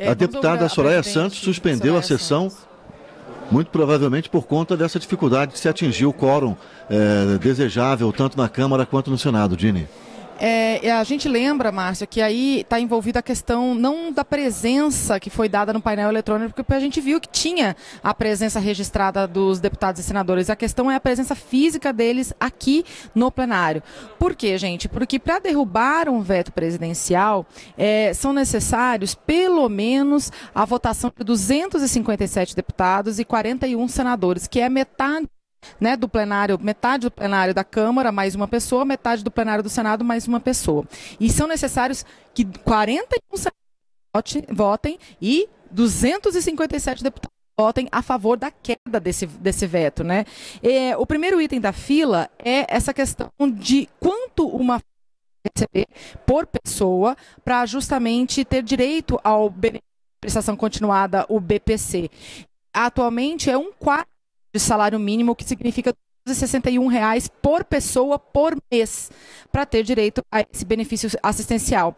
A deputada Soraya Santos suspendeu a sessão, muito provavelmente por conta dessa dificuldade de se atingir o quórum desejável, tanto na Câmara quanto no Senado, Dini. A gente lembra, Márcio, que aí está envolvida a questão não da presença que foi dada no painel eletrônico, porque a gente viu que tinha a presença registrada dos deputados e senadores. A questão é a presença física deles aqui no plenário. Por quê, gente? Porque para derrubar um veto presidencial, são necessários pelo menos a votação de 257 deputados e 41 senadores, que é metade, né, do plenário, metade do plenário da Câmara, mais uma pessoa, metade do plenário do Senado, mais uma pessoa. E são necessários que 41 senadores votem e 257 deputados votem a favor da queda desse veto, né? O primeiro item da fila é essa questão de quanto uma receber por pessoa para justamente ter direito ao benefício de prestação continuada, o BPC. Atualmente é 1/4 de salário mínimo, que significa R$ 261 por pessoa por mês, para ter direito a esse benefício assistencial.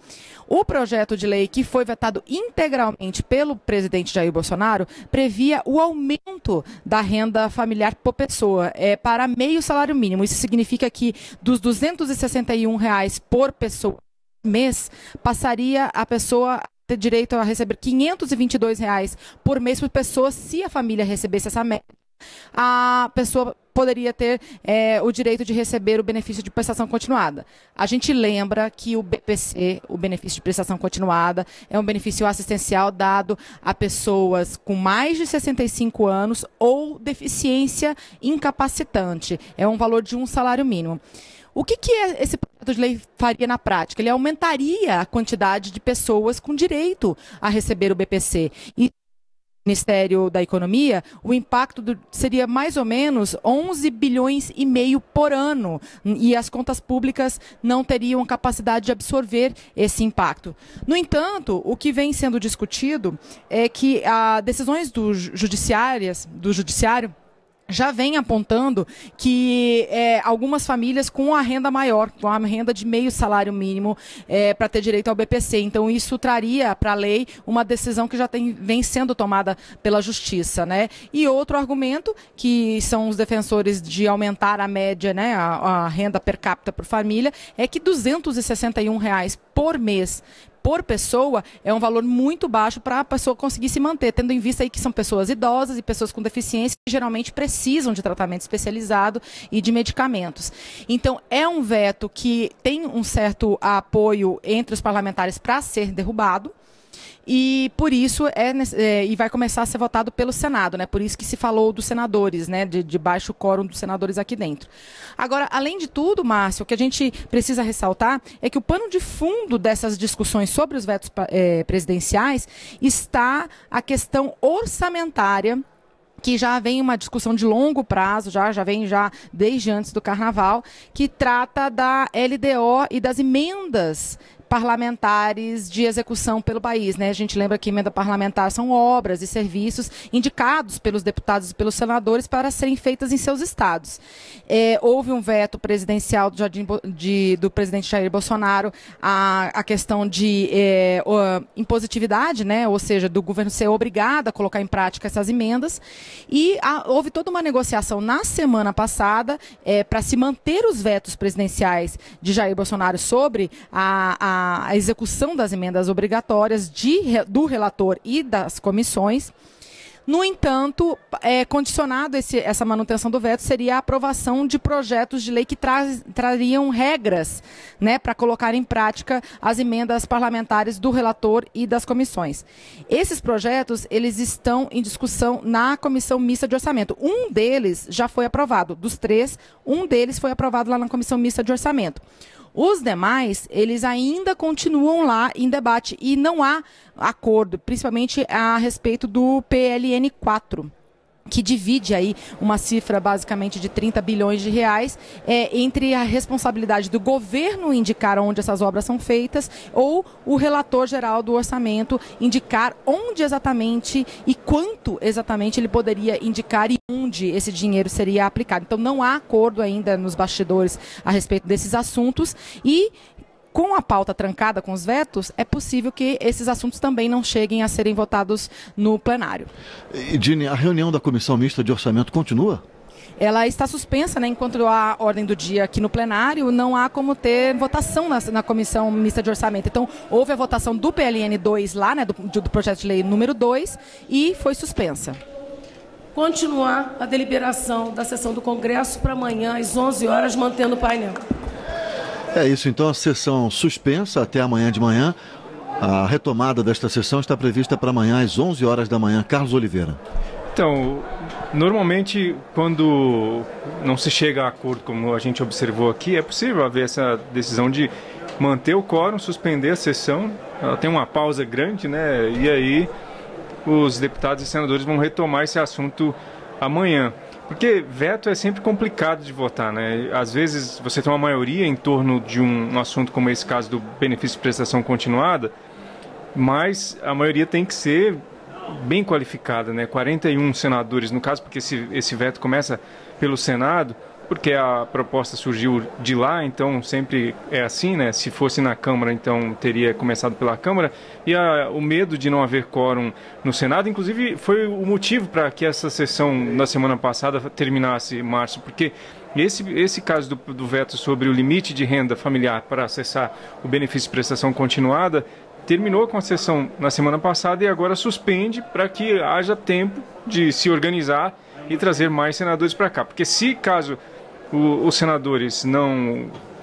O projeto de lei, que foi vetado integralmente pelo presidente Jair Bolsonaro, previa o aumento da renda familiar por pessoa para meio salário mínimo. Isso significa que dos R$ 261 por pessoa por mês, passaria a pessoa ter direito a receber R$ 522 por mês por pessoa, se a família recebesse essa média. A pessoa poderia ter o direito de receber o benefício de prestação continuada. A gente lembra que o BPC, o benefício de prestação continuada, é um benefício assistencial dado a pessoas com mais de 65 anos ou deficiência incapacitante. É um valor de um salário mínimo. O que esse projeto de lei faria na prática? Ele aumentaria a quantidade de pessoas com direito a receber o BPC. E Ministério da Economia, o impacto seria mais ou menos 11 bilhões e meio por ano, e as contas públicas não teriam capacidade de absorver esse impacto. No entanto, o que vem sendo discutido é que as decisões do judiciário já vem apontando que algumas famílias com a renda maior, com a renda de meio salário mínimo, para ter direito ao BPC. Então, isso traria para a lei uma decisão que já vem sendo tomada pela Justiça, né? E outro argumento, que são os defensores de aumentar a média, né, a renda per capita por família, é que R$ 261 por mês por pessoa é um valor muito baixo para a pessoa conseguir se manter, tendo em vista aí que são pessoas idosas e pessoas com deficiência que geralmente precisam de tratamento especializado e de medicamentos. Então, é um veto que tem um certo apoio entre os parlamentares para ser derrubado. E por isso e vai começar a ser votado pelo Senado, né? Por isso que se falou dos senadores, né? De baixo quórum dos senadores aqui dentro. Agora, além de tudo, Márcio, o que a gente precisa ressaltar é que o pano de fundo dessas discussões sobre os vetos presidenciais está a questão orçamentária, que já vem uma discussão de longo prazo, já vem desde antes do Carnaval, que trata da LDO e das emendas parlamentares de execução pelo país, né? A gente lembra que emenda parlamentar são obras e serviços indicados pelos deputados e pelos senadores para serem feitas em seus estados. Houve um veto presidencial do presidente Jair Bolsonaro a questão de impositividade, né? Ou seja, do governo ser obrigado a colocar em prática essas emendas, e houve toda uma negociação na semana passada para se manter os vetos presidenciais de Jair Bolsonaro sobre a execução das emendas obrigatórias do relator e das comissões. No entanto, condicionado essa manutenção do veto seria a aprovação de projetos de lei que trariam regras, né, para colocar em prática as emendas parlamentares do relator e das comissões. Esses projetos, eles estão em discussão na Comissão Mista de Orçamento. Um deles já foi aprovado. Dos 3, um deles foi aprovado lá na Comissão Mista de Orçamento. Os demais, eles ainda continuam lá em debate e não há acordo, principalmente a respeito do PLN 4, que divide aí uma cifra basicamente de 30 bilhões de reais entre a responsabilidade do governo indicar onde essas obras são feitas ou o relator geral do orçamento indicar onde exatamente e quanto exatamente ele poderia indicar e onde esse dinheiro seria aplicado. Então, não há acordo ainda nos bastidores a respeito desses assuntos e com a pauta trancada, com os vetos, é possível que esses assuntos também não cheguem a serem votados no plenário. E, Dini, a reunião da Comissão Mista de Orçamento continua? Ela está suspensa, né, enquanto há ordem do dia aqui no plenário, não há como ter votação na Comissão Mista de Orçamento. Então, houve a votação do PLN 2 lá, né, do projeto de lei número 2, e foi suspensa. Continuar a deliberação da sessão do Congresso para amanhã, às 11 horas, mantendo o painel. É isso, então a sessão suspensa até amanhã de manhã. A retomada desta sessão está prevista para amanhã, às 11 horas da manhã. Carlos Oliveira. Então, normalmente, quando não se chega a acordo, como a gente observou aqui, é possível haver essa decisão de manter o quórum, suspender a sessão. Ela tem uma pausa grande, né? E aí os deputados e senadores vão retomar esse assunto amanhã. Porque veto é sempre complicado de votar, né? Às vezes você tem uma maioria em torno de um assunto como esse caso do benefício de prestação continuada, mas a maioria tem que ser bem qualificada, né? 41 senadores, no caso, porque esse veto começa pelo Senado, porque a proposta surgiu de lá, então sempre é assim, né? Se fosse na Câmara, então teria começado pela Câmara, e o medo de não haver quórum no Senado, inclusive, foi o motivo para que essa sessão na semana passada terminasse, Márcio, porque esse caso do veto sobre o limite de renda familiar para acessar o benefício de prestação continuada terminou com a sessão na semana passada e agora suspende para que haja tempo de se organizar e trazer mais senadores para cá. Porque se caso os senadores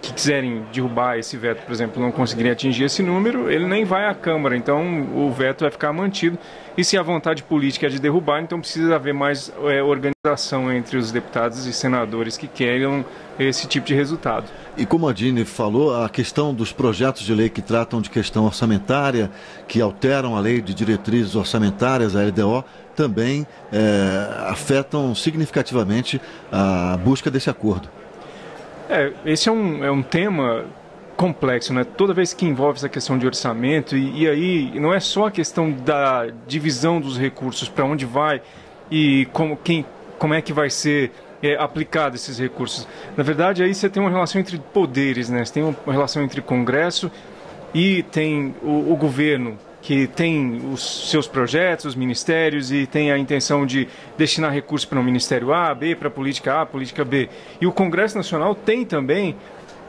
que quiserem derrubar esse veto, por exemplo, não conseguirem atingir esse número, ele nem vai à Câmara, então o veto vai ficar mantido. E se a vontade política é de derrubar, então precisa haver mais organização entre os deputados e senadores que queiram esse tipo de resultado. E como a Dini falou, a questão dos projetos de lei que tratam de questão orçamentária, que alteram a lei de diretrizes orçamentárias, a LDO, também afetam significativamente a busca desse acordo. Esse é um tema complexo, né? Toda vez que envolve essa questão de orçamento, e aí não é só a questão da divisão dos recursos, para onde vai e como é que vai ser aplicado esses recursos. Na verdade, aí você tem uma relação entre poderes, né? Você tem uma relação entre Congresso e tem o governo, que tem os seus projetos, os ministérios, e tem a intenção de destinar recursos para o Ministério A, B, para a política B. E o Congresso Nacional tem também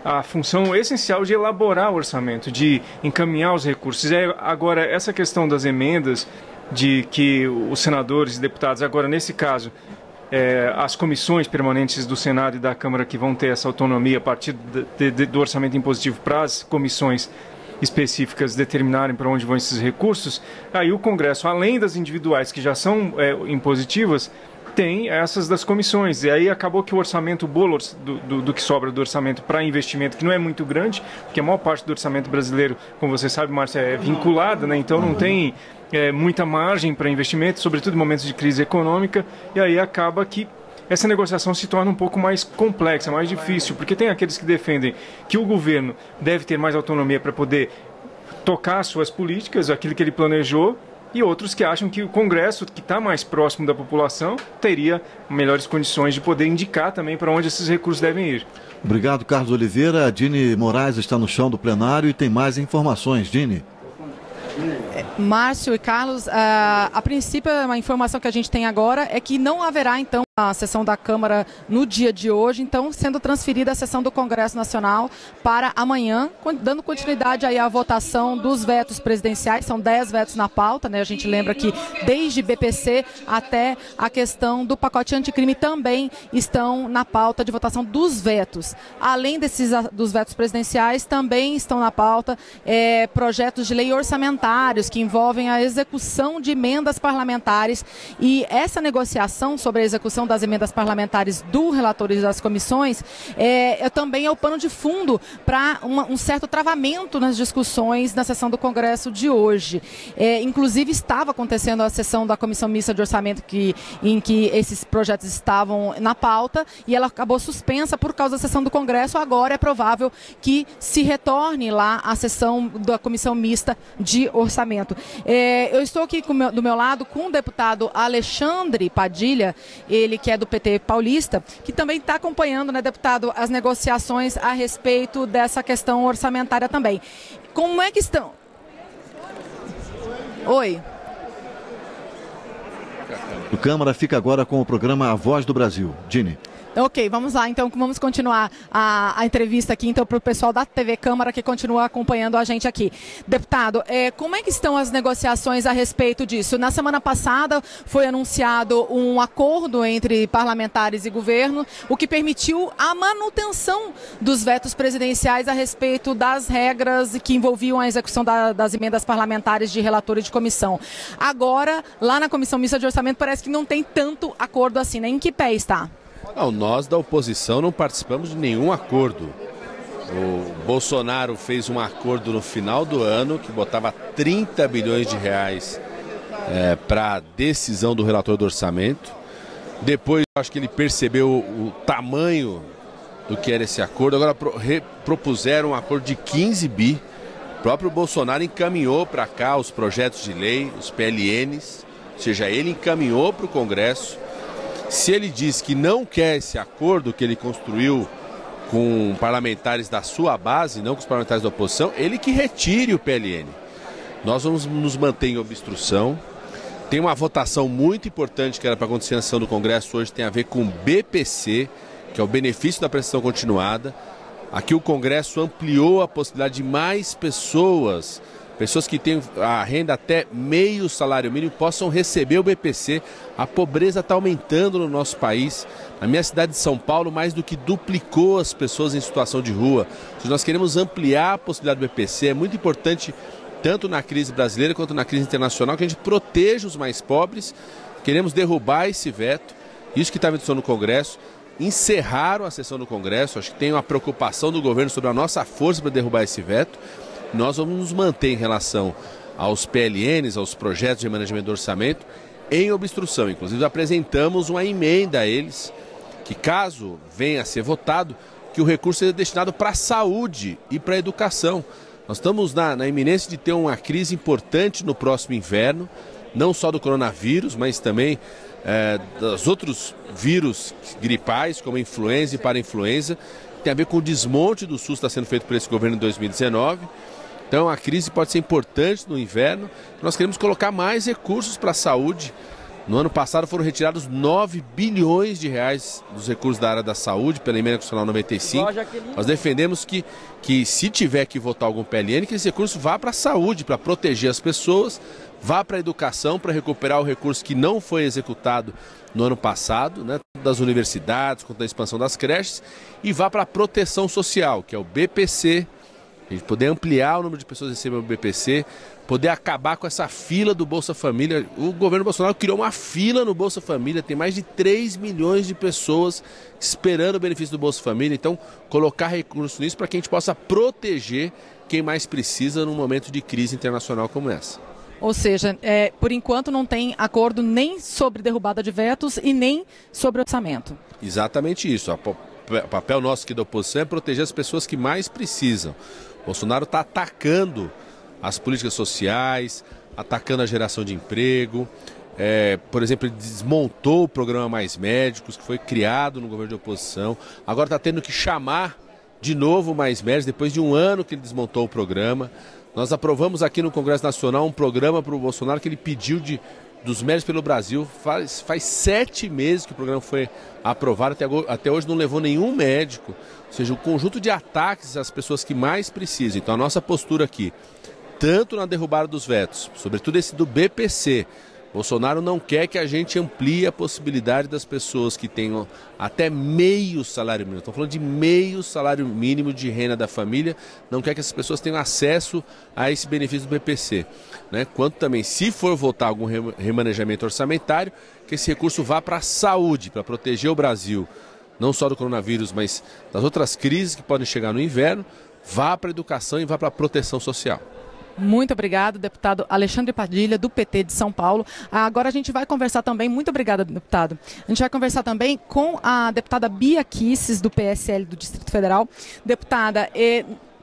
a função essencial de elaborar o orçamento, de encaminhar os recursos. Agora, essa questão das emendas, de que os senadores e deputados, agora nesse caso, as comissões permanentes do Senado e da Câmara que vão ter essa autonomia a partir do orçamento impositivo para as comissões específicas determinarem para onde vão esses recursos, aí o Congresso, além das individuais que já são impositivas, tem essas das comissões. E aí acabou que o orçamento, o bolo do que sobra do orçamento para investimento, que não é muito grande, porque a maior parte do orçamento brasileiro, como você sabe, Márcia, é vinculada, né? Então não tem muita margem para investimento, sobretudo em momentos de crise econômica, e aí acaba que essa negociação se torna um pouco mais complexa, mais difícil, porque tem aqueles que defendem que o governo deve ter mais autonomia para poder tocar suas políticas, aquilo que ele planejou, e outros que acham que o Congresso, que está mais próximo da população, teria melhores condições de poder indicar também para onde esses recursos devem ir. Obrigado, Carlos Oliveira. A Dini Moraes está no chão do plenário e tem mais informações. Dini. Márcio e Carlos, a princípio, a informação que a gente tem agora é que não haverá, então, a sessão da Câmara no dia de hoje, então sendo transferida a sessão do Congresso Nacional para amanhã, dando continuidade aí à votação dos vetos presidenciais. São 10 vetos na pauta, né? A gente lembra que desde BPC até a questão do pacote anticrime também estão na pauta de votação dos vetos. Além dos vetos presidenciais, também estão na pauta projetos de lei orçamentários que envolvem a execução de emendas parlamentares, e essa negociação sobre a execução das emendas parlamentares do relator e das comissões também é o pano de fundo para um certo travamento nas discussões na sessão do Congresso de hoje. Inclusive estava acontecendo a sessão da Comissão Mista de Orçamento em que esses projetos estavam na pauta, e ela acabou suspensa por causa da sessão do Congresso. Agora é provável que se retorne lá a sessão da Comissão Mista de Orçamento. orçamento. Eu estou aqui do meu lado com o deputado Alexandre Padilha, ele que é do PT paulista, que também está acompanhando, né, deputado, as negociações a respeito dessa questão orçamentária também. Como é que estão? Oi. O Câmara fica agora com o programa A Voz do Brasil. Dini. Ok, vamos lá, então vamos continuar a entrevista aqui então, para o pessoal da TV Câmara que continua acompanhando a gente aqui. Deputado, como é que estão as negociações a respeito disso? Na semana passada foi anunciado um acordo entre parlamentares e governo, o que permitiu a manutenção dos vetos presidenciais a respeito das regras que envolviam a execução das emendas parlamentares de relator e de comissão. Agora, lá na Comissão Mista de Orçamento parece que não tem tanto acordo assim, né? Em que pé está? Não, nós da oposição não participamos de nenhum acordo. O Bolsonaro fez um acordo no final do ano que botava 30 bilhões de reais para a decisão do relator do orçamento. Depois, acho que ele percebeu o tamanho do que era esse acordo. Agora propuseram um acordo de 15 bi. O próprio Bolsonaro encaminhou para cá os projetos de lei, os PLNs. Ou seja, ele encaminhou para o Congresso. Se ele diz que não quer esse acordo que ele construiu com parlamentares da sua base, não com os parlamentares da oposição, ele que retire o PLN. Nós vamos nos manter em obstrução. Tem uma votação muito importante que era para acontecer na sessão do Congresso hoje, tem a ver com o BPC, que é o benefício da prestação continuada. Aqui o Congresso ampliou a possibilidade de mais pessoas que têm a renda até meio salário mínimo possam receber o BPC. A pobreza está aumentando no nosso país. Na minha cidade de São Paulo, mais do que duplicou as pessoas em situação de rua. Nós queremos ampliar a possibilidade do BPC. É muito importante, tanto na crise brasileira quanto na crise internacional, que a gente proteja os mais pobres. Queremos derrubar esse veto. Isso que está em discussão no Congresso. Encerraram a sessão do Congresso. Acho que tem uma preocupação do governo sobre a nossa força para derrubar esse veto. Nós vamos nos manter em relação aos PLNs, aos projetos de manejamento do orçamento, em obstrução. Inclusive apresentamos uma emenda a eles, que caso venha a ser votado, que o recurso seja destinado para a saúde e para a educação. Nós estamos na iminência de ter uma crise importante no próximo inverno, não só do coronavírus, mas também dos outros vírus gripais, como a influenza e parainfluenza, que tem a ver com o desmonte do SUS que está sendo feito por esse governo em 2019. Então a crise pode ser importante no inverno. Nós queremos colocar mais recursos para a saúde. No ano passado foram retirados 9 bilhões de reais dos recursos da área da saúde pela Emenda Constitucional 95. Nós defendemos que se tiver que votar algum PLN, que esse recurso vá para a saúde, para proteger as pessoas, vá para a educação, para recuperar o recurso que não foi executado no ano passado, né, das universidades, quanto da expansão das creches, e vá para a proteção social, que é o BPC. A gente poder ampliar o número de pessoas que recebem o BPC, poder acabar com essa fila do Bolsa Família. O governo Bolsonaro criou uma fila no Bolsa Família, tem mais de 3 milhões de pessoas esperando o benefício do Bolsa Família. Então, colocar recursos nisso para que a gente possa proteger quem mais precisa num momento de crise internacional como essa. Ou seja, por enquanto não tem acordo nem sobre derrubada de vetos e nem sobre orçamento. Exatamente isso. O papel nosso aqui da oposição é proteger as pessoas que mais precisam. Bolsonaro está atacando as políticas sociais, atacando a geração de emprego. Por exemplo, ele desmontou o programa Mais Médicos, que foi criado no governo de oposição. Agora está tendo que chamar de novo Mais Médicos, depois de um ano que ele desmontou o programa. Nós aprovamos aqui no Congresso Nacional um programa para o Bolsonaro que ele pediu dos médicos pelo Brasil. Faz 7 meses que o programa foi aprovado, até hoje não levou nenhum médico. Ou seja, o conjunto de ataques às pessoas que mais precisam. Então a nossa postura aqui, tanto na derrubada dos vetos, sobretudo esse do BPC, Bolsonaro não quer que a gente amplie a possibilidade das pessoas que tenham até meio salário mínimo. Estamos falando de meio salário mínimo de renda da família. Não quer que essas pessoas tenham acesso a esse benefício do BPC. Né? Quanto também, se for votar algum remanejamento orçamentário, que esse recurso vá para a saúde, para proteger o Brasil, não só do coronavírus, mas das outras crises que podem chegar no inverno, vá para a educação e vá para a proteção social. Muito obrigado, deputado Alexandre Padilha, do PT de São Paulo. Agora a gente vai conversar também, muito obrigada, deputado. A gente vai conversar também com a deputada Bia Kicis, do PSL do Distrito Federal. Deputada,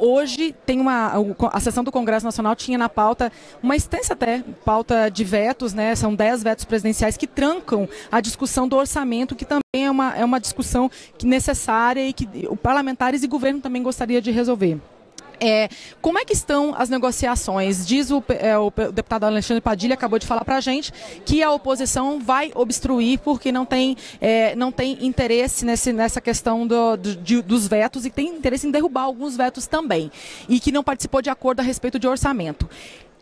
Hoje tem a sessão do Congresso Nacional tinha na pauta uma extensa até pauta de vetos, né? São 10 vetos presidenciais que trancam a discussão do orçamento, que também é uma discussão necessária e que os parlamentares e governo também gostaria de resolver. Como é que estão as negociações? Diz o deputado Alexandre Padilha, acabou de falar para a gente, que a oposição vai obstruir porque não tem interesse nessa questão dos vetos e tem interesse em derrubar alguns vetos também. E que não participou de acordo a respeito de orçamento.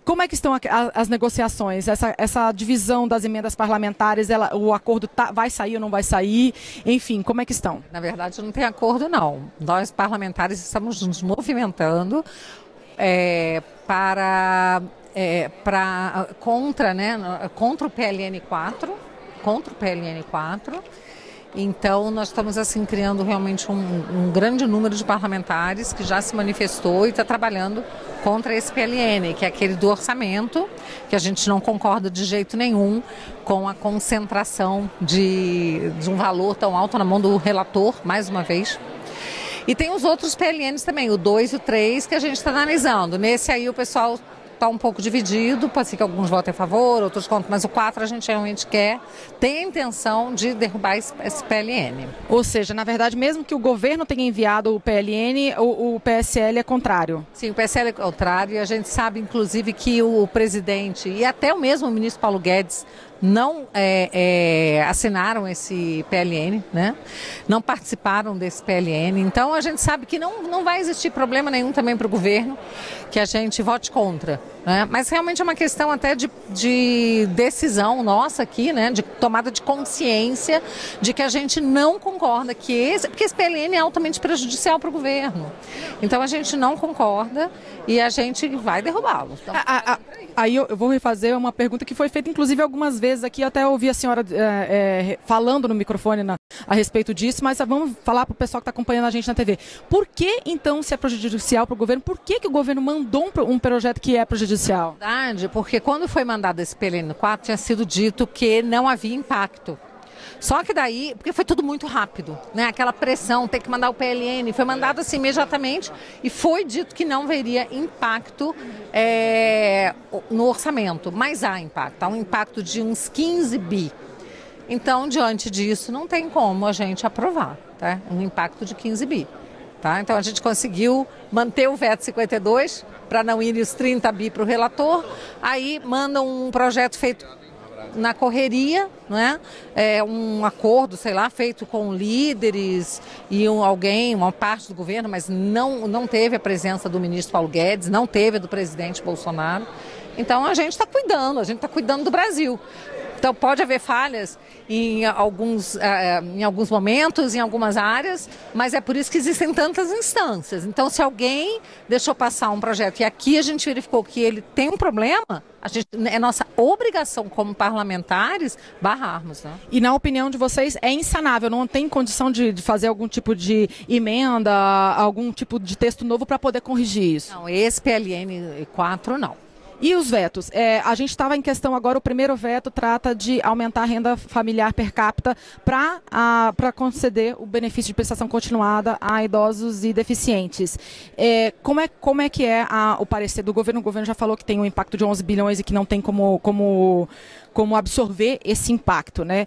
Como é que estão as negociações? Essa divisão das emendas parlamentares, o acordo vai sair ou não vai sair? Enfim, como é que estão? Na verdade, não tem acordo, não. Nós, parlamentares, estamos nos movimentando contra o PLN 4, Então, nós estamos assim criando realmente um grande número de parlamentares que já se manifestou e está trabalhando contra esse PLN, que é aquele do orçamento, que a gente não concorda de jeito nenhum com a concentração de um valor tão alto na mão do relator, mais uma vez. E tem os outros PLNs também, o 2 e o 3, que a gente está analisando. Nesse aí o pessoal está um pouco dividido, pode ser que alguns votem a favor, outros contra, mas o 4 a gente realmente tem a intenção de derrubar esse PLN. Ou seja, na verdade, mesmo que o governo tenha enviado o PLN, o PSL é contrário. Sim, o PSL é contrário, e a gente sabe, inclusive, que o presidente e até o mesmo ministro Paulo Guedes não assinaram esse PLN, né? Não participaram desse PLN. Então, a gente sabe que não vai existir problema nenhum também para o governo que a gente vote contra, né? Mas realmente é uma questão até de decisão nossa aqui, né? De tomada de consciência de que a gente não concorda porque esse PLN é altamente prejudicial para o governo. Então, a gente não concorda e a gente vai derrubá-lo. Então, aí eu vou refazer uma pergunta que foi feita, inclusive, algumas vezes aqui, até ouvi a senhora falando no microfone a respeito disso, mas vamos falar para o pessoal que está acompanhando a gente na TV. Por que, então, se é prejudicial para o governo, por que o governo mandou um projeto que é prejudicial? Verdade, porque quando foi mandado esse PLN 4, tinha sido dito que não havia impacto. Só que daí, porque foi tudo muito rápido, né? Aquela pressão, ter que mandar o PLN, foi mandado assim imediatamente e foi dito que não haveria impacto no orçamento, mas há impacto, há um impacto de uns 15 bi. Então, diante disso, não tem como a gente aprovar, tá? Um impacto de 15 bi. Tá? Então, a gente conseguiu manter o veto 52 para não ir os 30 bi para o relator, aí manda um projeto feito na correria, né? Um acordo, sei lá, feito com líderes e uma parte do governo, mas não teve a presença do ministro Paulo Guedes, não teve a do presidente Bolsonaro. Então a gente está cuidando do Brasil. Então pode haver falhas em alguns momentos, em algumas áreas, mas é por isso que existem tantas instâncias. Então se alguém deixou passar um projeto e aqui a gente verificou que ele tem um problema, é nossa obrigação como parlamentares barrarmos, né? E na opinião de vocês é insanável, não tem condição de fazer algum tipo de emenda, algum tipo de texto novo para poder corrigir isso? Não, esse PLN 4 não. E os vetos? A gente estava em questão agora, o primeiro veto trata de aumentar a renda familiar per capita para conceder o benefício de prestação continuada a idosos e deficientes. Como é que é o parecer do governo? O governo já falou que tem um impacto de 11 bilhões e que não tem como absorver esse impacto, né?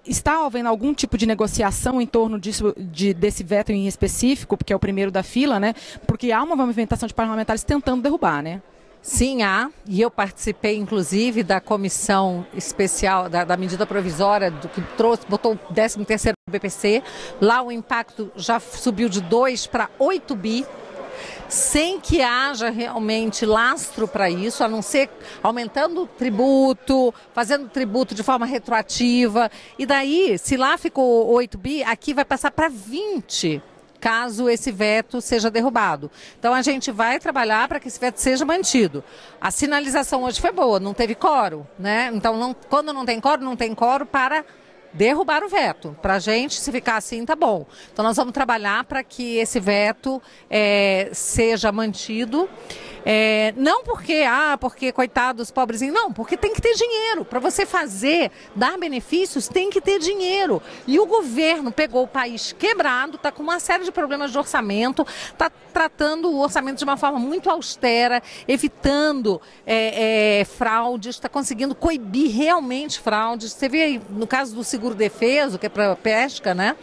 Está havendo algum tipo de negociação em torno desse veto em específico, porque é o primeiro da fila, né? Porque há uma movimentação de parlamentares tentando derrubar, né? Sim, há, e eu participei inclusive da comissão especial da medida provisória que botou o 13º BPC. Lá o impacto já subiu de 2 para 8 bi, sem que haja realmente lastro para isso, a não ser aumentando o tributo, fazendo tributo de forma retroativa. E daí, se lá ficou 8 bi, aqui vai passar para 20. Caso esse veto seja derrubado. Então a gente vai trabalhar para que esse veto seja mantido. A sinalização hoje foi boa, não teve quórum, né? Então quando não tem quórum para derrubar o veto. Para a gente, se ficar assim, tá bom. Então nós vamos trabalhar para que esse veto seja mantido. Não porque coitados, pobrezinhos, não, porque tem que ter dinheiro. Para você dar benefícios, tem que ter dinheiro. E o governo pegou o país quebrado, está com uma série de problemas de orçamento, está tratando o orçamento de uma forma muito austera, evitando fraudes, está conseguindo coibir realmente fraudes. Você vê aí, no caso do seguro-defeso, que é para pesca, né?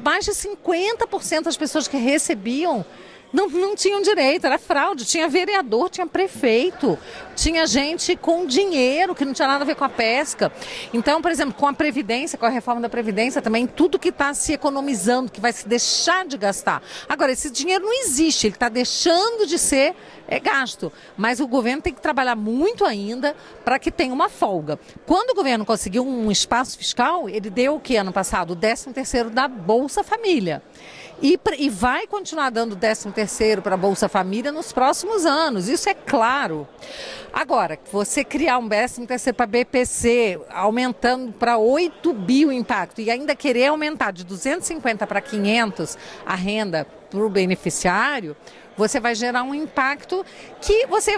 Mais de 50% das pessoas que recebiam não tinham direito, era fraude. Tinha vereador, tinha prefeito, tinha gente com dinheiro que não tinha nada a ver com a pesca. Então, por exemplo, com a Previdência, com a reforma da Previdência também, tudo que está se economizando, que vai se deixar de gastar. Agora, esse dinheiro não existe, ele está deixando de ser gasto. Mas o governo tem que trabalhar muito ainda para que tenha uma folga. Quando o governo conseguiu um espaço fiscal, ele deu o que ano passado? O 13º da Bolsa Família. E vai continuar dando 13º para a Bolsa Família nos próximos anos, isso é claro. Agora, você criar um 13º para a BPC, aumentando para 8 bi o impacto, e ainda querer aumentar de 250 para 500 a renda para o beneficiário, você vai gerar um impacto que você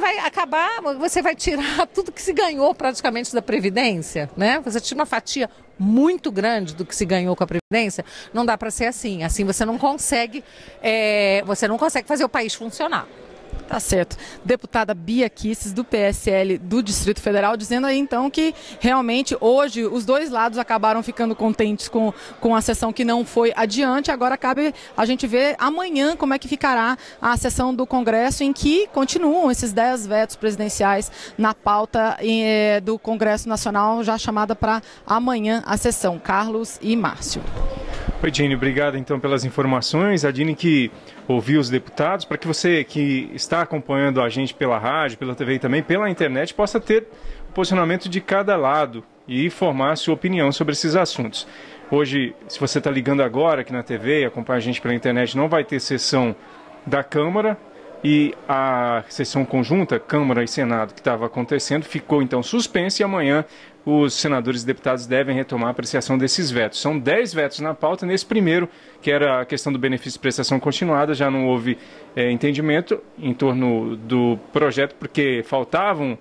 vai tirar tudo que se ganhou praticamente da Previdência, né? Você tira uma fatia muito grande do que se ganhou com a Previdência, não dá para ser assim. Assim você não consegue fazer o país funcionar. Tá certo. Deputada Bia Kicis, do PSL do Distrito Federal, dizendo aí então que realmente hoje os dois lados acabaram ficando contentes com a sessão que não foi adiante. Agora cabe a gente ver amanhã como é que ficará a sessão do Congresso, em que continuam esses 10 vetos presidenciais na pauta do Congresso Nacional, já chamada para amanhã a sessão. Carlos e Márcio. Oi, Dini, obrigado então pelas informações. A Dini que ouviu os deputados, para que você que está acompanhando a gente pela rádio, pela TV e também pela internet, possa ter o posicionamento de cada lado e formar a sua opinião sobre esses assuntos. Hoje, se você está ligando agora aqui na TV e acompanha a gente pela internet, não vai ter sessão da Câmara, e a sessão conjunta, Câmara e Senado, que estava acontecendo, ficou então suspensa, e amanhã os senadores e deputados devem retomar a apreciação desses vetos. São 10 vetos na pauta. Nesse primeiro, que era a questão do benefício de prestação continuada, já não houve entendimento em torno do projeto, porque faltavam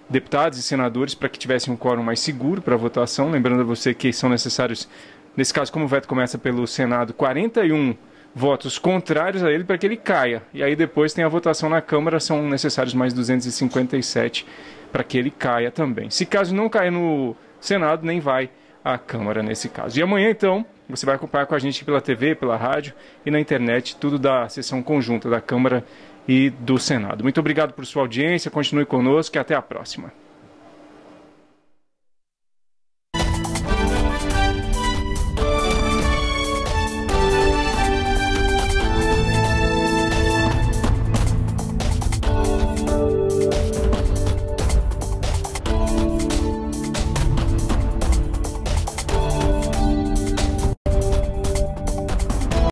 deputados e senadores para que tivessem um quórum mais seguro para a votação. Lembrando a você que são necessários, nesse caso, como o veto começa pelo Senado, 41 votos contrários a ele para que ele caia. E aí depois tem a votação na Câmara, são necessários mais 257 para que ele caia também. Se caso não cair no Senado, nem vai à Câmara nesse caso. E amanhã, então, você vai acompanhar com a gente pela TV, pela rádio e na internet, tudo da sessão conjunta da Câmara e do Senado. Muito obrigado por sua audiência, continue conosco e até a próxima.